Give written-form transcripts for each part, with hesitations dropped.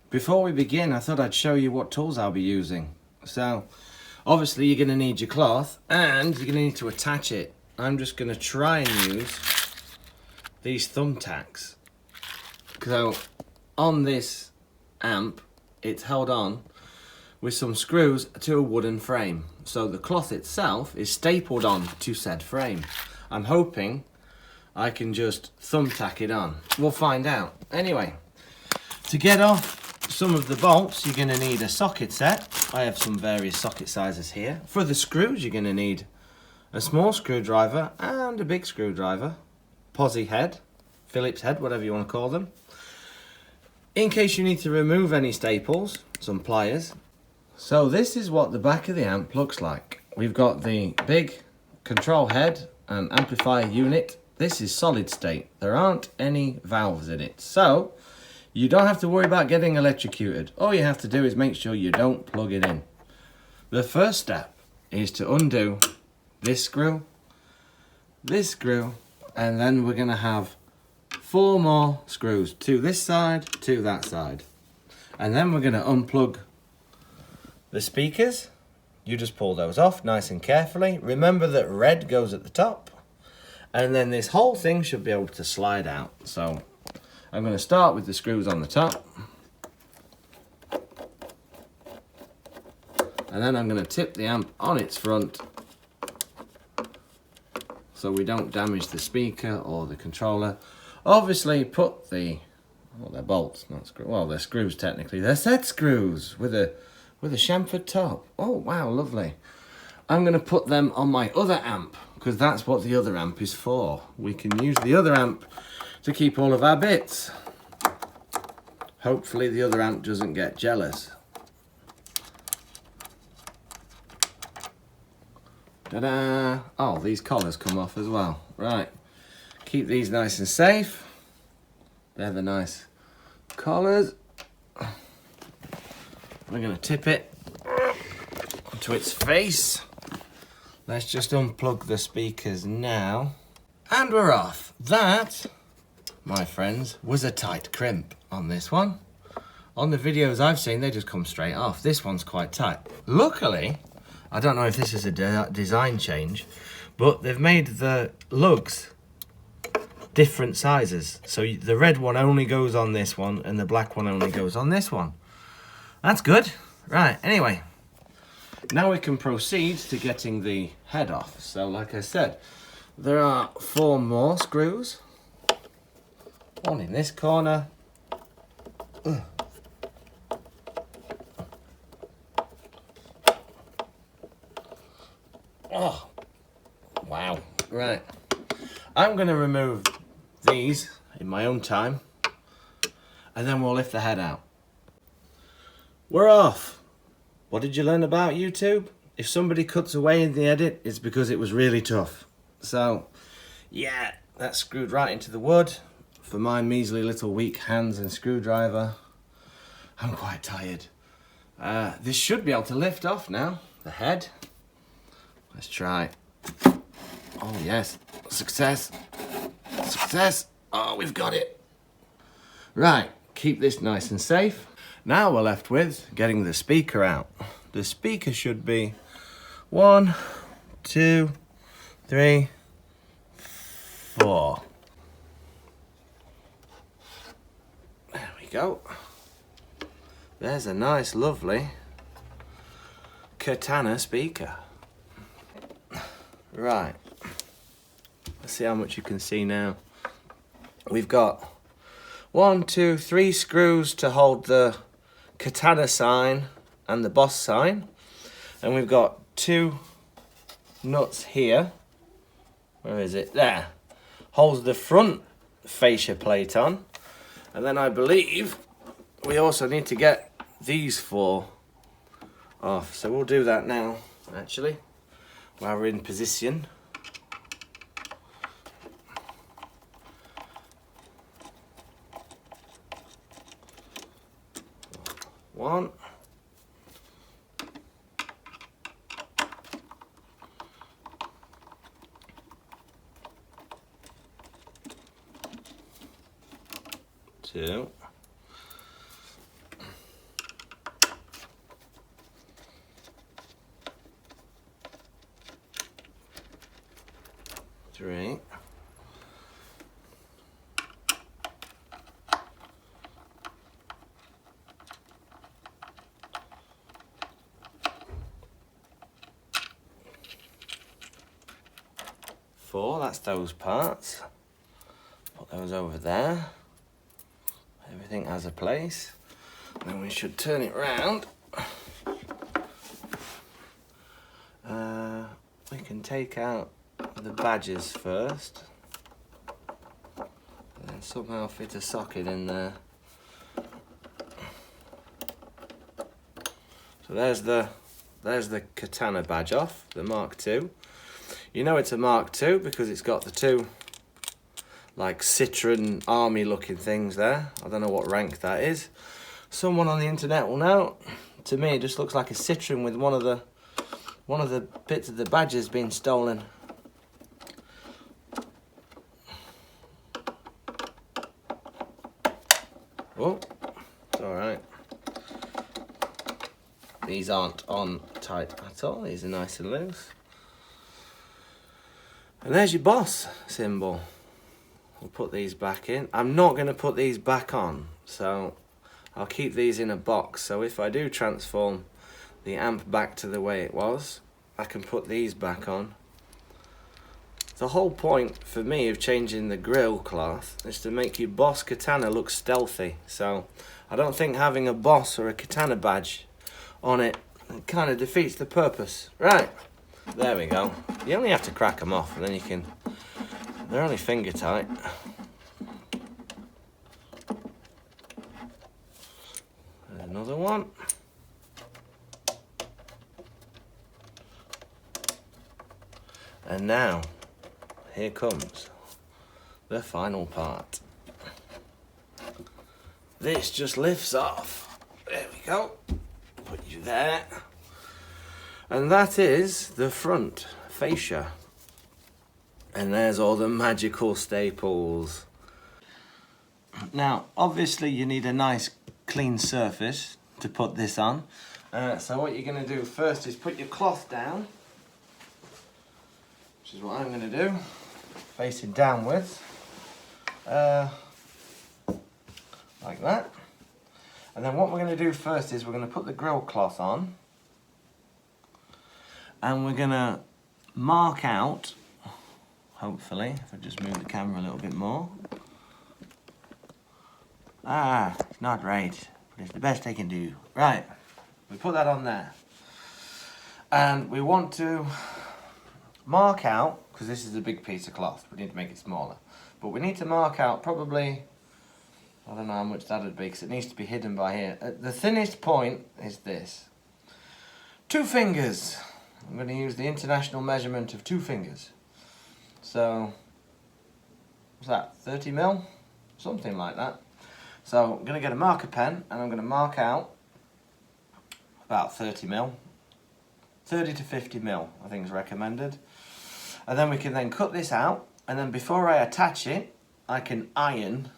Before we begin, I thought I'd show you what tools I'll be using. So, obviously you're going to need your cloth and you're going to need to attach it. I'm just going to try and use these thumbtacks. So, on this amp, it's held on with some screws to a wooden frame. So the cloth itself is stapled on to said frame. I'm hoping I can just thumbtack it on. We'll find out. Anyway, to get off some of the bolts, you're going to need a socket set. I have some various socket sizes here. For the screws, you're going to need a small screwdriver and a big screwdriver. Posi head, Phillips head, whatever you want to call them. In case you need to remove any staples, some pliers. So this is what the back of the amp looks like. We've got the big control head and amplifier unit. This is solid state. There aren't any valves in it. So you don't have to worry about getting electrocuted. All you have to do is make sure you don't plug it in. The first step is to undo this screw, and then we're going to have 4 more screws to this side, to that side. And then we're going to unplug the speakers. You just pull those off nice and carefully. Remember that red goes at the top. And then this whole thing should be able to slide out. So I'm going to start with the screws on the top. And then I'm going to tip the amp on its front so we don't damage the speaker or the controller. Obviously put the, well, they're bolts, not screws. Well, they're screws technically. They're set screws with a chamfered top. Oh wow, lovely. I'm going to put them on my other amp because that's what the other amp is for. We can use the other amp to keep all of our bits. Hopefully the other amp doesn't get jealous. Ta-da! Oh, these collars come off as well. Right, keep these nice and safe. They're the nice collars. We're going to tip it to its face. Let's just unplug the speakers now. And we're off. That, my friends, was a tight crimp on this one. On the videos I've seen, they just come straight off. This one's quite tight. Luckily, I don't know if this is a design change, but they've made the lugs different sizes. So the red one only goes on this one and the black one only goes on this one. That's good. Right, anyway, now we can proceed to getting the head off. So like I said, there are 4 more screws. One in this corner. Oh, wow. Right. I'm going to remove these in my own time, and then we'll lift the head out. We're off. What did you learn about YouTube? If somebody cuts away in the edit, it's because it was really tough. So, yeah, that's screwed right into the wood. For my measly little weak hands and screwdriver, I'm quite tired. This should be able to lift off now, the head. Let's try. Oh yes, success. Success. Oh, we've got it. Right, keep this nice and safe. Now we're left with getting the speaker out. The speaker should be 1, 2, 3, 4. There we go. There's a nice, lovely Katana speaker. Right. Let's see how much you can see now. We've got 1, 2, 3 screws to hold the Katana sign and the Boss sign, and we've got 2 nuts here. Where is it? There. Holds the front fascia plate on, and then I believe we also need to get these 4 off. So we'll do that now, actually, while we're in position. One. 2. 3. Four, that's those parts. Put those over there. Everything has a place. Then we should turn it round. We can take out the badges first. And then somehow fit a socket in there. So there's the Katana badge off, the Mark II. You know it's a Mark II because it's got the two like Citron army looking things there. I don't know what rank that is. Someone on the internet will know. To me it just looks like a Citron with one of the bits of the badges being stolen. Oh, it's alright. These aren't on tight at all, these are nice and loose. And there's your boss symbol. We'll put these back in. I'm not going to put these back on, so I'll keep these in a box. So if I do transform the amp back to the way it was, I can put these back on. The whole point for me of changing the grill cloth is to make your boss Katana look stealthy. So I don't think having a boss or a Katana badge on it kind of defeats the purpose. Right, there we go. You only have to crack them off and then you can, they're only finger tight. There's another one. And now, here comes the final part. This just lifts off. There we go. Put you there. And that is the front fascia. And there's all the magical staples. Now, obviously you need a nice clean surface to put this on. So what you're going to do first is put your cloth down, which is what I'm going to do, facing downwards, like that. And then what we're going to do first is we're going to put the grill cloth on, and we're going to mark out, hopefully, if I just move the camera a little bit more. It's not right, but it's the best I can do. Right, we put that on there. And we want to mark out, because this is a big piece of cloth, we need to make it smaller. But we need to mark out probably, I don't know how much that would be, because it needs to be hidden by here. The thinnest point is this. 2 fingers. I'm going to use the international measurement of 2 fingers. So, what's that, 30 mil? Something like that. So I'm going to get a marker pen and I'm going to mark out about 30 mil. 30 to 50 mil I think is recommended. And then we can then cut this out, and then before I attach it I can iron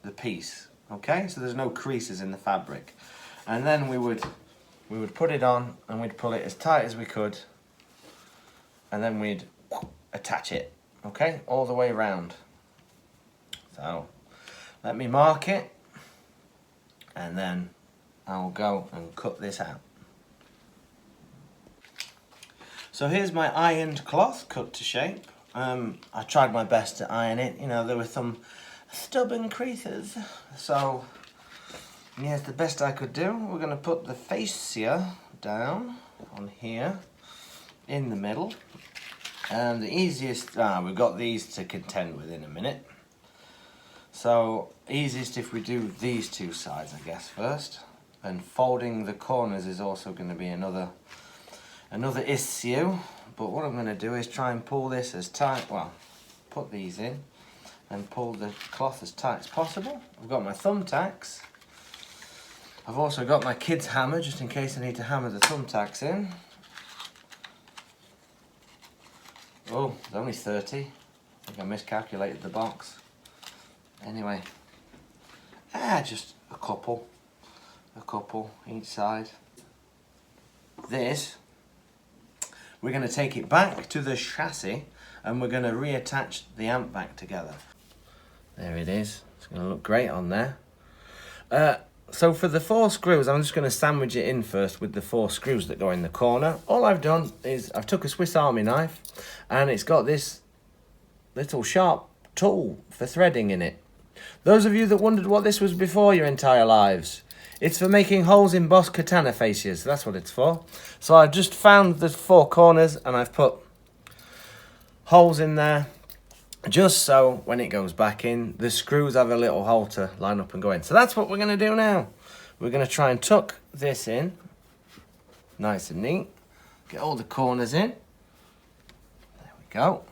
the piece. Okay, so there's no creases in the fabric. And then we would put it on and we'd pull it as tight as we could, and then we'd attach it, okay, all the way around. So let me mark it, and then I'll go and cut this out. So here's my ironed cloth cut to shape. I tried my best to iron it, you know, there were some stubborn creases, so yeah, it's the best I could do. We're going to put the fascia down on here in the middle, and the easiest, we've got these to contend with in a minute, so easiest if we do these 2 sides I guess first, and folding the corners is also going to be another issue. But what I'm going to do is try and pull this as tight, well, put these in and pull the cloth as tight as possible. I've got my thumbtacks. I've also got my kid's hammer just in case I need to hammer the thumbtacks in. Oh, it's only 30. I think I miscalculated the box. Anyway, just a couple each side. This, we're going to take it back to the chassis and we're going to reattach the amp back together. There it is. It's going to look great on there. So for the 4 screws, I'm just going to sandwich it in first with the 4 screws that go in the corner. All I've done is I've took a Swiss Army knife and it's got this little sharp tool for threading in it. Those of you that wondered what this was before your entire lives, it's for making holes in Boss Katana fascias. That's what it's for. So I've just found the 4 corners and I've put holes in there just so when it goes back in, the screws have a little hole to line up and go in. So that's what we're going to do now. We're going to try and tuck this in nice and neat. Get all the corners in. There we go.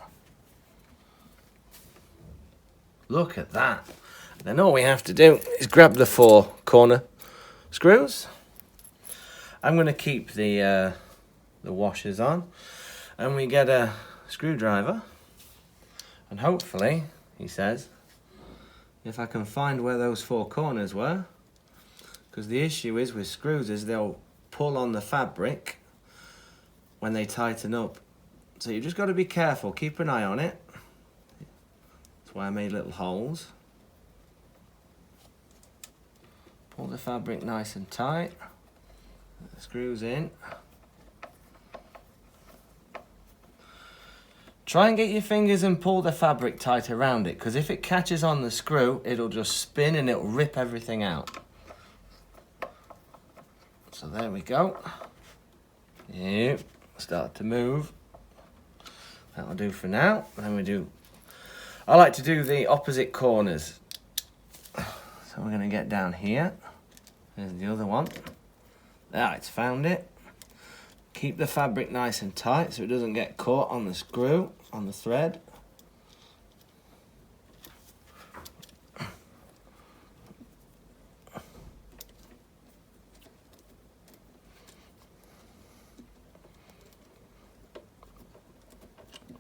Look at that. Then all we have to do is grab the 4 corner screws. I'm going to keep the washers on, and we get a screwdriver, and hopefully, he says, if I can find where those 4 corners were, because the issue is with screws is they'll pull on the fabric when they tighten up. So you just got to be careful, keep an eye on it. That's why I made little holes. Pull the fabric nice and tight. The screws in. Try and get your fingers and pull the fabric tight around it, because if it catches on the screw, it'll just spin and it'll rip everything out. So there we go. Yep, start to move. That'll do for now. Then I like to do the opposite corners. So we're going to get down here. There's the other one. There, it's found it. Keep the fabric nice and tight so it doesn't get caught on the screw, on the thread.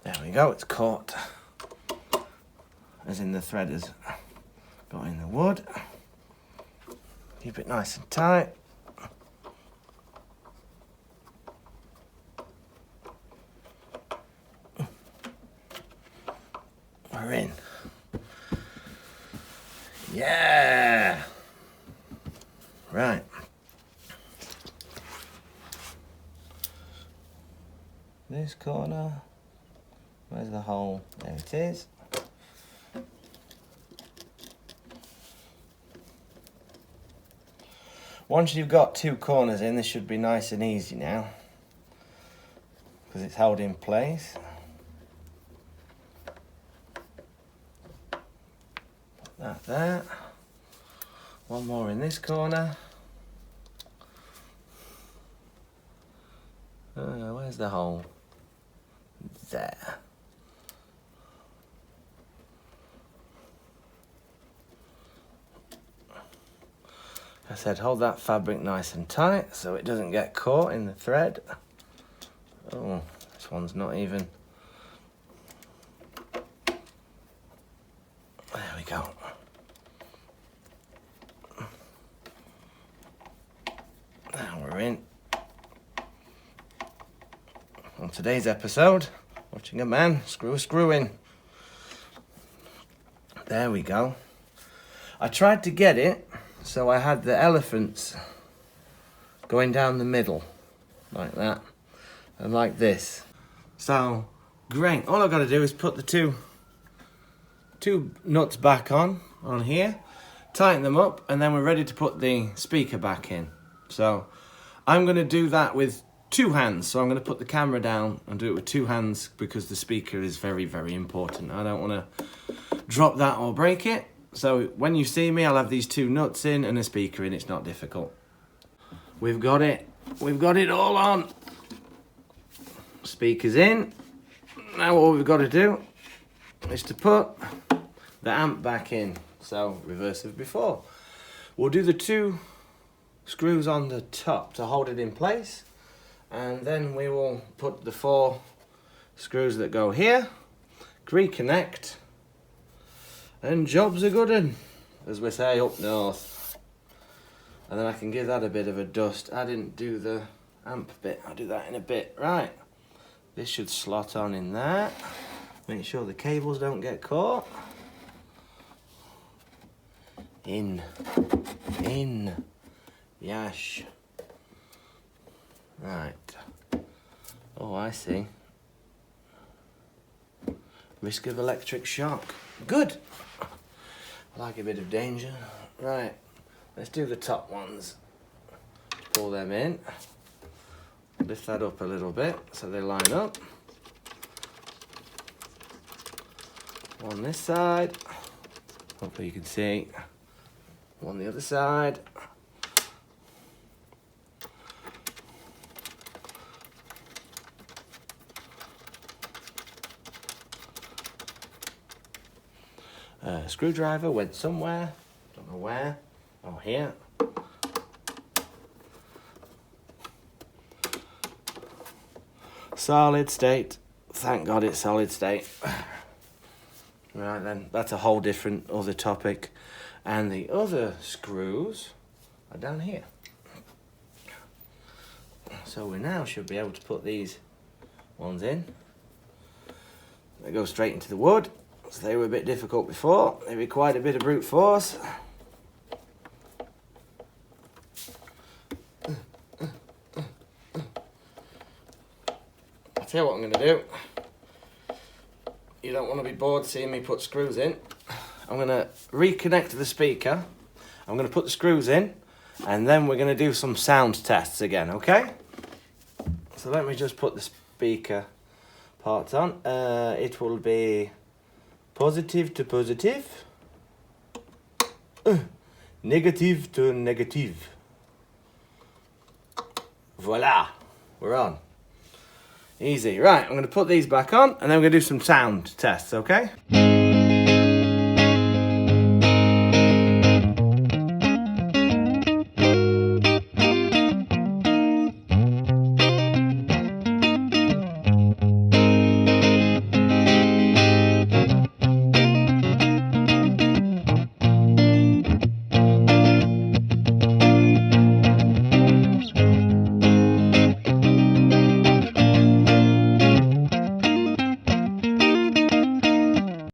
There we go, it's caught. As in the thread has got in the wood. Keep it nice and tight. We're in. Yeah! Right. This corner. Where's the hole? There it is. Once you've got 2 corners in, this should be nice and easy now, because it's held in place. Put that there. One more in this corner. Where's the hole? There. I said hold that fabric nice and tight so it doesn't get caught in the thread. Oh, this one's not even. There we go. Now we're in. On today's episode, watching a man screw a screw in. There we go. I tried to get it so I had the elephants going down the middle, like that, and like this. So, great. All I've got to do is put the two nuts back on here, tighten them up, and then we're ready to put the speaker back in. So, I'm going to do that with 2 hands. So I'm going to put the camera down and do it with 2 hands because the speaker is very, very important. I don't want to drop that or break it. So when you see me, I'll have these 2 nuts in and a speaker in. It's not difficult. We've got it. We've got it all on. Speaker's in. Now all we've got to do is to put the amp back in. So reverse of before. We'll do the 2 screws on the top to hold it in place. And then we will put the 4 screws that go here, reconnect, and job's a good un, as we say up north. And then I can give that a bit of a dust. I didn't do the amp bit, I'll do that in a bit. Right, this should slot on in there. Make sure the cables don't get caught. In. Yash. Right. Oh, I see. Risk of electric shock. Good. I like a bit of danger. Right. Let's do the top ones. Pull them in. Lift that up a little bit so they line up. On this side. Hopefully you can see. On the other side. Screwdriver went somewhere, don't know where. Oh, here. Solid state. Thank God it's solid state. Right then, that's a whole different other topic. And the other screws are down here. So we now should be able to put these ones in. They go straight into the wood. So they were a bit difficult before. They required a bit of brute force. I'll tell you what I'm going to do. You don't want to be bored seeing me put screws in. I'm going to reconnect the speaker. I'm going to put the screws in. And then we're going to do some sound tests again, okay? So let me just put the speaker parts on. It will be positive to positive. Negative to negative. Voila. We're on. Easy. Right, I'm going to put these back on and then we're going to do some sound tests, okay?